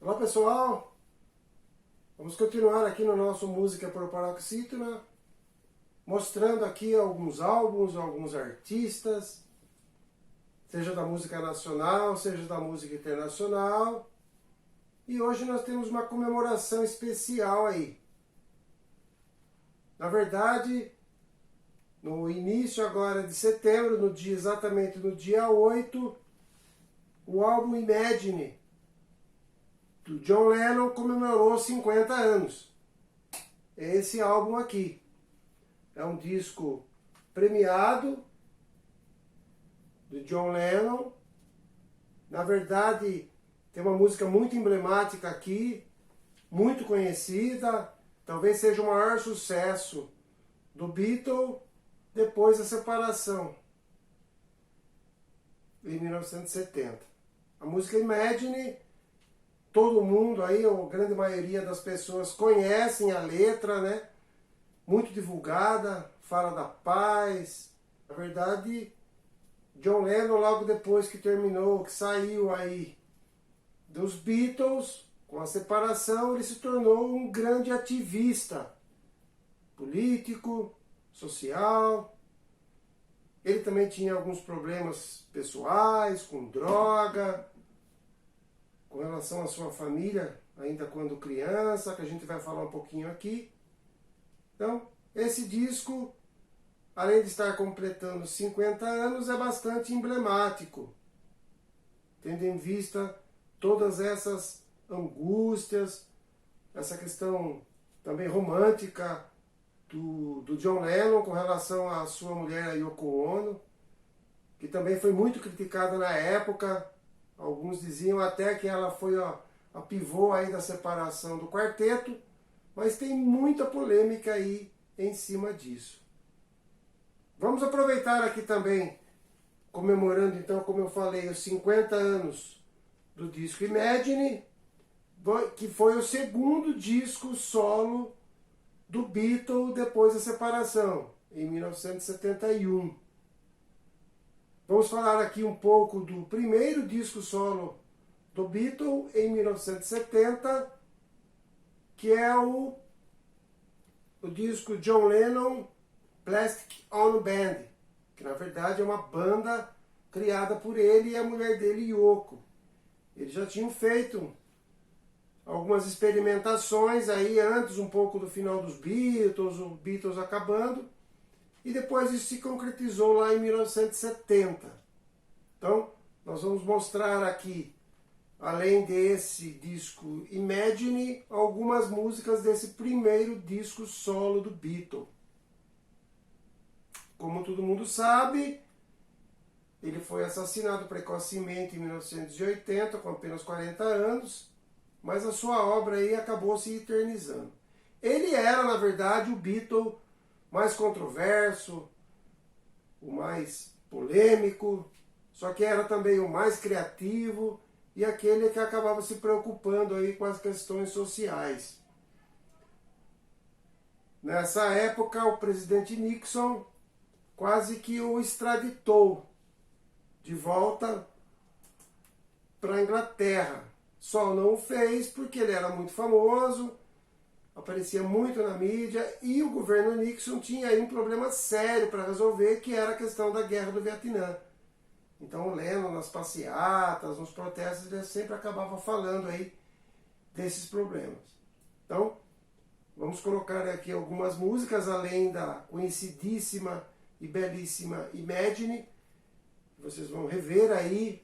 Olá pessoal, vamos continuar aqui no nosso Música por Paroxítona, mostrando aqui alguns álbuns, alguns artistas, seja da música nacional, seja da música internacional. E hoje nós temos uma comemoração especial aí. Na verdade, no início agora de setembro, exatamente no dia 8, o álbum Imagine, do John Lennon, comemorou 50 anos. É esse álbum aqui. É um disco premiado do John Lennon. Na verdade, tem uma música muito emblemática aqui, muito conhecida, talvez seja o maior sucesso do Beatles depois da separação, em 1970. A música Imagine, todo mundo aí, a grande maioria das pessoas conhecem a letra, né? Muito divulgada, fala da paz. Na verdade, John Lennon, logo depois que terminou, que saiu aí dos Beatles, com a separação, ele se tornou um grande ativista político, social. Ele também tinha alguns problemas pessoais, com droga, com relação à sua família, ainda quando criança, que a gente vai falar um pouquinho aqui. Então, esse disco, além de estar completando 50 anos, é bastante emblemático, tendo em vista todas essas angústias, essa questão também romântica do John Lennon com relação à sua mulher Yoko Ono, que também foi muito criticada na época. Alguns diziam até que ela foi a pivô aí da separação do quarteto, mas tem muita polêmica aí em cima disso. Vamos aproveitar aqui também, comemorando então, como eu falei, os 50 anos do disco Imagine, que foi o segundo disco solo do Beatles depois da separação, em 1971. Vamos falar aqui um pouco do primeiro disco solo do Beatles, em 1970, que é o disco John Lennon Plastic Ono Band, que na verdade é uma banda criada por ele e a mulher dele, Yoko. Eles já tinham feito algumas experimentações aí antes, um pouco do final dos Beatles, o Beatles acabando, e depois isso se concretizou lá em 1970. Então, nós vamos mostrar aqui, além desse disco Imagine, algumas músicas desse primeiro disco solo do Beatles. Como todo mundo sabe, ele foi assassinado precocemente em 1980, com apenas 40 anos, mas a sua obra aí acabou se eternizando. Ele era, na verdade, o Beatle mais controverso, o mais polêmico, só que era também o mais criativo e aquele que acabava se preocupando aí com as questões sociais. Nessa época, o presidente Nixon quase que o extraditou de volta para a Inglaterra. Só não o fez porque ele era muito famoso, aparecia muito na mídia, e o governo Nixon tinha aí um problema sério para resolver, que era a questão da guerra do Vietnã. Então o Lennon, nas passeatas, nos protestos, ele sempre acabava falando aí desses problemas. Então, vamos colocar aqui algumas músicas, além da conhecidíssima e belíssima Imagine. Vocês vão rever aí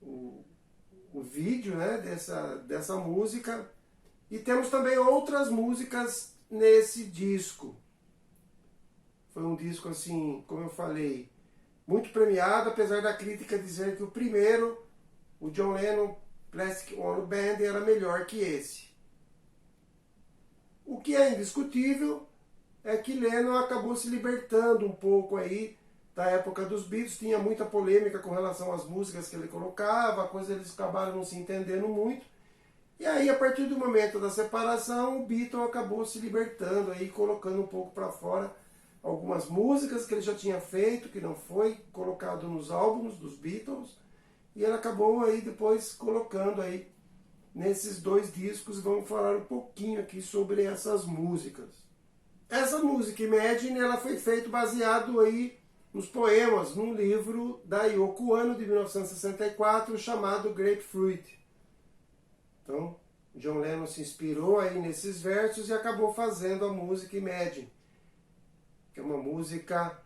o vídeo, né, dessa música. E temos também outras músicas nesse disco. Foi um disco, assim, como eu falei, muito premiado, apesar da crítica dizer que o primeiro, o John Lennon Plastic Ono Band, era melhor que esse. O que é indiscutível é que Lennon acabou se libertando um pouco aí da época dos Beatles. Tinha muita polêmica com relação às músicas que ele colocava, coisas eles acabaram não se entendendo muito. E aí, a partir do momento da separação, o Beatle acabou se libertando aí, colocando um pouco para fora algumas músicas que ele já tinha feito, que não foi colocado nos álbuns dos Beatles, e ele acabou aí depois colocando aí nesses 2 discos. Vamos falar um pouquinho aqui sobre essas músicas. Essa música Imagine, ela foi feita baseado aí nos poemas, num livro da Yoko Ono de 1964 chamado Grapefruit. Então, John Lennon se inspirou aí nesses versos e acabou fazendo a música Imagine, que é uma música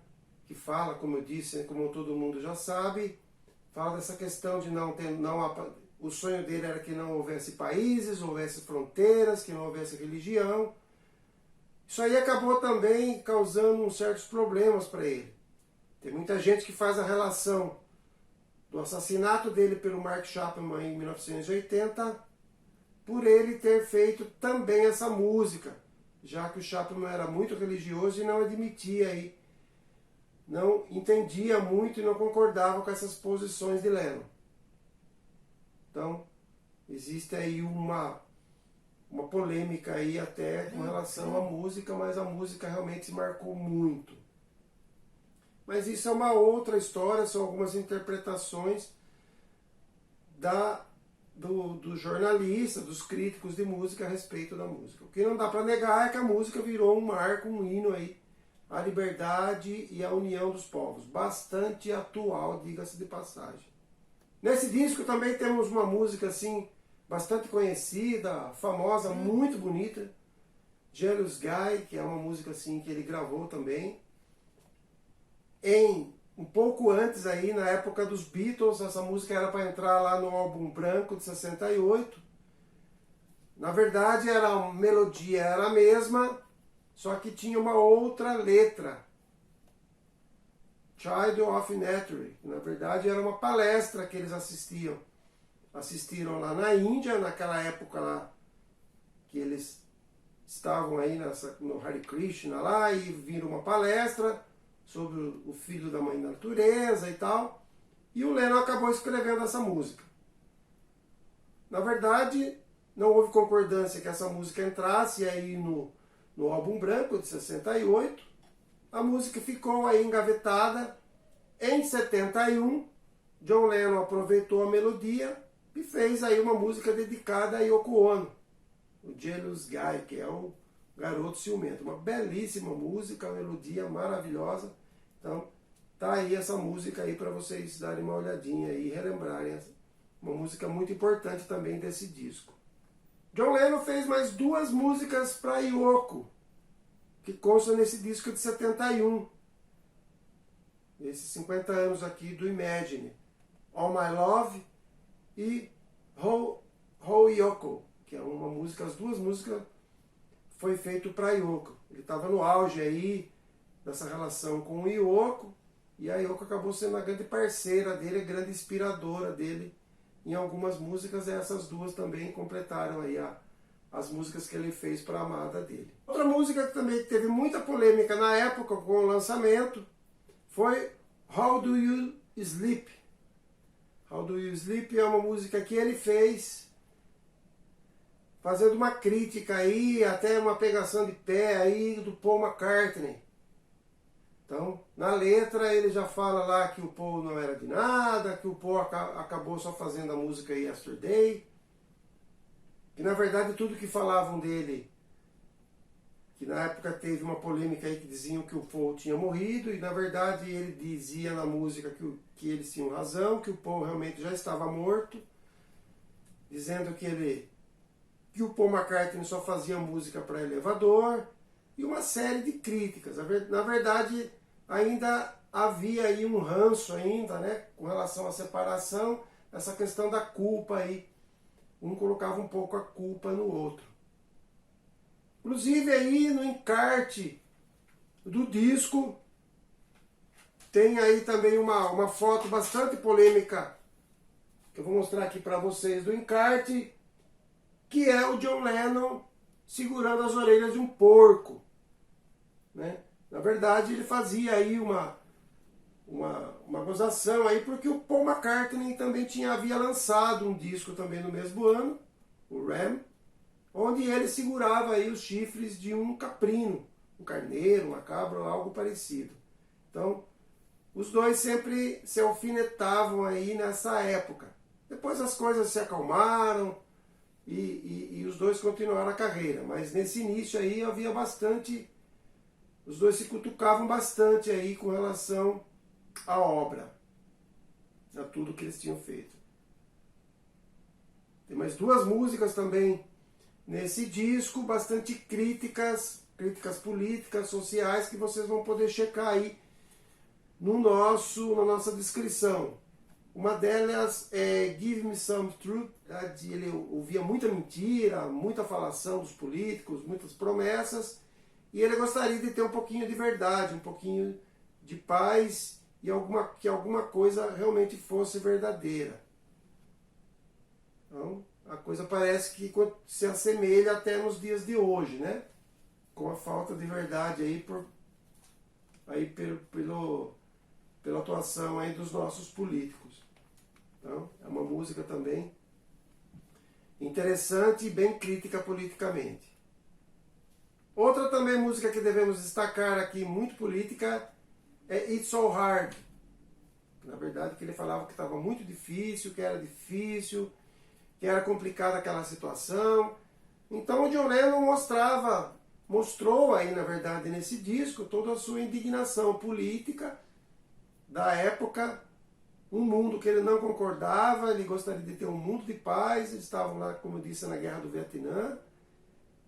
que fala, como eu disse, como todo mundo já sabe, fala dessa questão de o sonho dele era que não houvesse países, houvesse fronteiras, que não houvesse religião. Isso aí acabou também causando uns certos problemas para ele. Tem muita gente que faz a relação do assassinato dele pelo Mark Chapman em 1980 por ele ter feito também essa música, já que o Chapman era muito religioso e não admitia aí, não entendia muito e não concordava com essas posições de Lennon. Então, existe aí uma polêmica aí até com relação à música, mas a música realmente se marcou muito. Mas isso é uma outra história, são algumas interpretações do jornalista, dos críticos de música a respeito da música. O que não dá para negar é que a música virou um marco, um hino aí, à liberdade e à união dos povos. Bastante atual, diga-se de passagem. Nesse disco também temos uma música assim, bastante conhecida, famosa, muito bonita, Jealous Guy, que é uma música assim que ele gravou também. Um pouco antes aí, na época dos Beatles, essa música era para entrar lá no álbum branco de 68. Na verdade, a melodia era a mesma, só que tinha uma outra letra. Child of Naturi. Na verdade, era uma palestra que eles assistiram lá na Índia, naquela época lá que eles estavam aí no Hare Krishna lá, e viram uma palestra sobre o filho da mãe natureza e tal, e o Lennon acabou escrevendo essa música. Na verdade, não houve concordância que essa música entrasse aí no álbum branco de 68, a música ficou aí engavetada. Em 71, John Lennon aproveitou a melodia e fez aí uma música dedicada a Yoko Ono, o Jealous Guy, que é o Garoto Ciumento. Uma belíssima música, uma melodia maravilhosa. Então, tá aí essa música aí para vocês darem uma olhadinha e relembrarem. Uma música muito importante também desse disco. John Lennon fez mais 2 músicas para Yoko, que constam nesse disco de 71. Esses 50 anos aqui do Imagine. All My Love e Ho Yoko, que é uma música, as 2 músicas foi feito para Yoko. Ele estava no auge aí dessa relação com o Yoko, e a Yoko acabou sendo a grande parceira dele, a grande inspiradora dele em algumas músicas, e essas 2 também completaram aí as músicas que ele fez para a amada dele. Outra música que também teve muita polêmica na época com o lançamento foi How Do You Sleep? How Do You Sleep é uma música que ele fez fazendo uma crítica aí, até uma pegação de pé aí do Paul McCartney. Então, na letra ele já fala lá que o Paul não era de nada, que o Paul acabou só fazendo a música Yesterday, que na verdade tudo que falavam dele, que na época teve uma polêmica aí que diziam que o Paul tinha morrido, e na verdade ele dizia na música que eles tinham razão, que o Paul realmente já estava morto, dizendo que o Paul McCartney só fazia música para elevador, e uma série de críticas. Na verdade, ainda havia aí um ranço ainda, né, com relação à separação, essa questão da culpa aí. Um colocava um pouco a culpa no outro. Inclusive aí no encarte do disco tem aí também uma foto bastante polêmica, que eu vou mostrar aqui para vocês do encarte, que é o John Lennon segurando as orelhas de um porco, né? Na verdade, ele fazia aí uma gozação aí, porque o Paul McCartney também havia lançado um disco também no mesmo ano, o Ram, onde ele segurava aí os chifres de um caprino, um carneiro, uma cabra ou algo parecido. Então, os dois sempre se alfinetavam aí nessa época. Depois as coisas se acalmaram, e os dois continuaram a carreira. Mas nesse início aí havia bastante, os dois se cutucavam bastante aí com relação à obra, a tudo que eles tinham feito. Tem mais duas músicas também nesse disco, bastante críticas políticas, sociais, que vocês vão poder checar aí na nossa descrição. Uma delas é Give Me Some Truth. Ele ouvia muita mentira, muita falação dos políticos, muitas promessas, e ele gostaria de ter um pouquinho de verdade, um pouquinho de paz, e que alguma coisa realmente fosse verdadeira. Então, a coisa parece que se assemelha até nos dias de hoje, né? Com a falta de verdade aí pela atuação aí dos nossos políticos. Então, é uma música também interessante e bem crítica politicamente. Outra também música que devemos destacar aqui, muito política, é It's So Hard. Na verdade, que ele falava que estava muito difícil, que era complicada aquela situação. Então o John Lennon mostrou aí, na verdade, nesse disco, toda a sua indignação política da época, um mundo que ele não concordava, ele gostaria de ter um mundo de paz, eles estavam lá, como eu disse, na Guerra do Vietnã,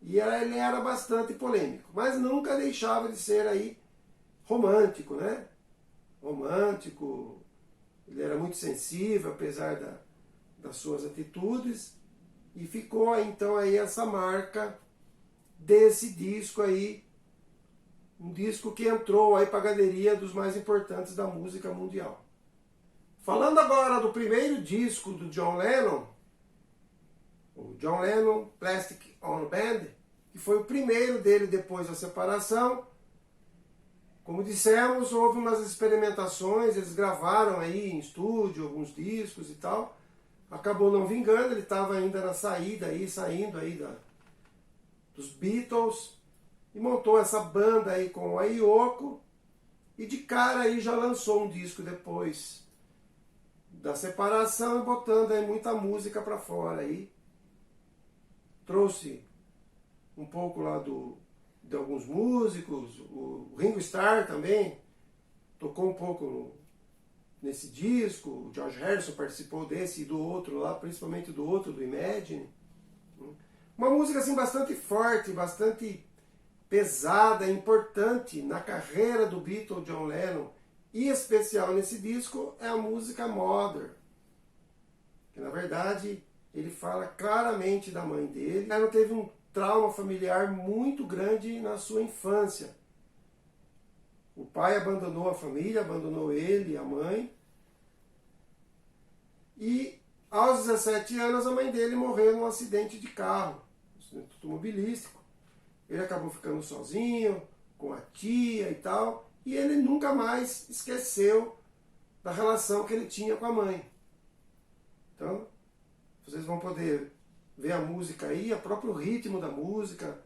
e ele era bastante polêmico, mas nunca deixava de ser aí romântico, né? Romântico, ele era muito sensível, apesar das suas atitudes, e ficou então aí essa marca desse disco aí, um disco que entrou aí para a galeria dos mais importantes da música mundial. Falando agora do primeiro disco do John Lennon, o John Lennon Plastic Ono Band, que foi o primeiro dele depois da separação. Como dissemos, houve umas experimentações, eles gravaram aí em estúdio alguns discos e tal. Acabou não vingando, ele estava ainda na saída aí, saindo aí dos Beatles, e montou essa banda aí com a Yoko, e de cara aí já lançou um disco depois da separação, botando aí muita música para fora aí. Trouxe um pouco lá de alguns músicos, o Ringo Starr também tocou um pouco nesse disco, o George Harrison participou desse e do outro lá, principalmente do outro, do Imagine. Uma música assim bastante forte, bastante pesada, importante na carreira do Beatle John Lennon, e especial nesse disco é a música Mother, que na verdade ele fala claramente da mãe dele. Ela teve um trauma familiar muito grande na sua infância. O pai abandonou a família, abandonou ele, a mãe, e aos 17 anos a mãe dele morreu num acidente de carro, um acidente automobilístico. Ele acabou ficando sozinho, com a tia e tal, e ele nunca mais esqueceu da relação que ele tinha com a mãe. Então, vocês vão poder ver a música aí, o próprio ritmo da música,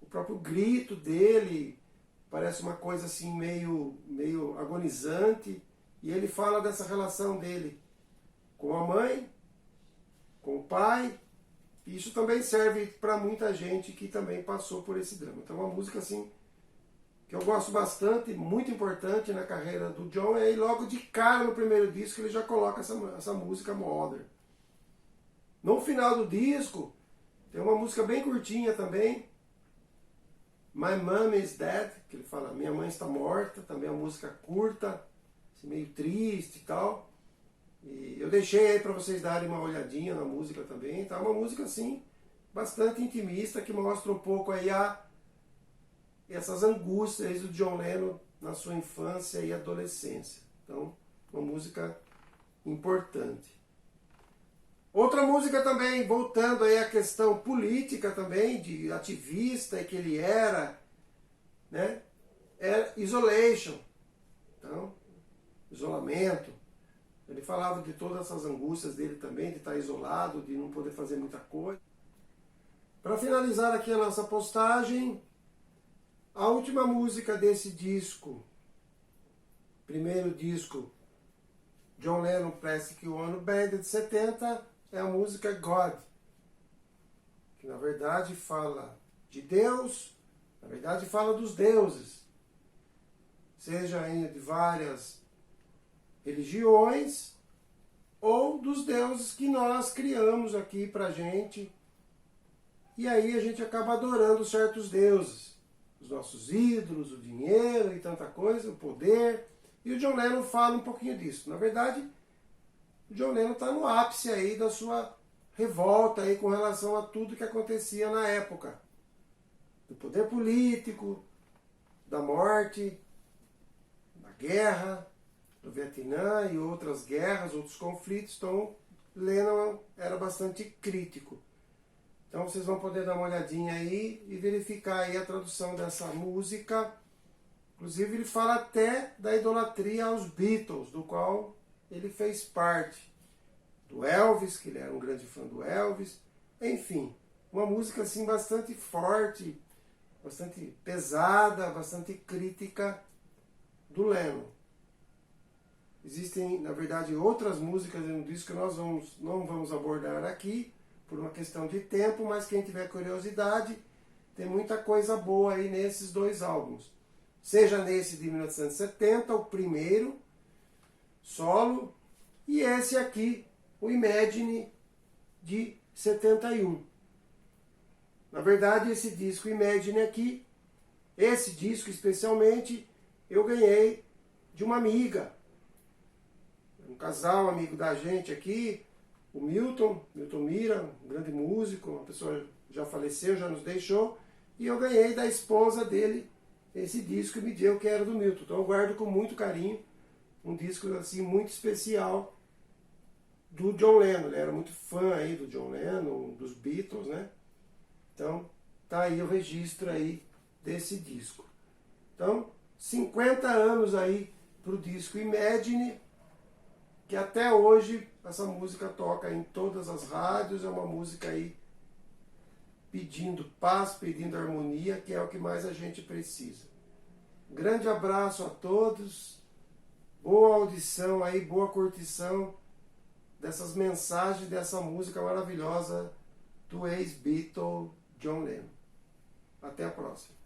o próprio grito dele, parece uma coisa assim meio agonizante, e ele fala dessa relação dele com a mãe, com o pai. E isso também serve para muita gente que também passou por esse drama. Então, uma música assim que eu gosto bastante, muito importante na carreira do John, e aí logo de cara no primeiro disco ele já coloca essa música Mother. No final do disco tem uma música bem curtinha também, My Mom is Dead, que ele fala, minha mãe está morta, também é uma música curta, assim, meio triste e tal. E eu deixei aí para vocês darem uma olhadinha na música também, tá? Uma música assim, bastante intimista, que mostra um pouco aí essas angústias do John Lennon na sua infância e adolescência. Então, uma música importante. Outra música também, voltando aí à questão política também, de ativista que ele era, né? É Isolation. Então, isolamento. Ele falava de todas essas angústias dele também, de estar isolado, de não poder fazer muita coisa. Para finalizar aqui a nossa postagem, a última música desse disco, primeiro disco, John Lennon Plastic Ono Band, de 70, é a música God. que na verdade fala de Deus, na verdade fala dos deuses, seja de várias religiões ou dos deuses que nós criamos aqui pra gente. E aí a gente acaba adorando certos deuses, os nossos ídolos, o dinheiro e tanta coisa, o poder. E o John Lennon fala um pouquinho disso. Na verdade, o John Lennon está no ápice aí da sua revolta aí com relação a tudo que acontecia na época. Do poder político, da morte, da guerra, do Vietnã e outras guerras, outros conflitos. Então, Lennon era bastante crítico. Então vocês vão poder dar uma olhadinha aí e verificar aí a tradução dessa música. Inclusive ele fala até da idolatria aos Beatles, do qual ele fez parte. Do Elvis, que ele era um grande fã do Elvis. Enfim, uma música assim bastante forte, bastante pesada, bastante crítica do Lennon. Existem, na verdade, outras músicas no disco que nós não vamos abordar aqui, por uma questão de tempo, mas quem tiver curiosidade, tem muita coisa boa aí nesses dois álbuns. Seja nesse de 1970, o primeiro, solo, e esse aqui, o Imagine, de 71. Na verdade, esse disco Imagine aqui, esse disco especialmente, eu ganhei de uma amiga, um casal amigo da gente aqui, o Milton Mira, um grande músico, uma pessoa já faleceu, já nos deixou, e eu ganhei da esposa dele esse disco e me deu, que era do Milton. Então eu guardo com muito carinho, um disco assim muito especial do John Lennon. Ele era muito fã aí do John Lennon, dos Beatles, né? Então tá aí o registro aí desse disco. Então, 50 anos aí pro disco Imagine, que até hoje essa música toca em todas as rádios, é uma música aí pedindo paz, pedindo harmonia, que é o que mais a gente precisa. Grande abraço a todos, boa audição aí, boa curtição dessas mensagens, dessa música maravilhosa do ex-Beatle John Lennon. Até a próxima.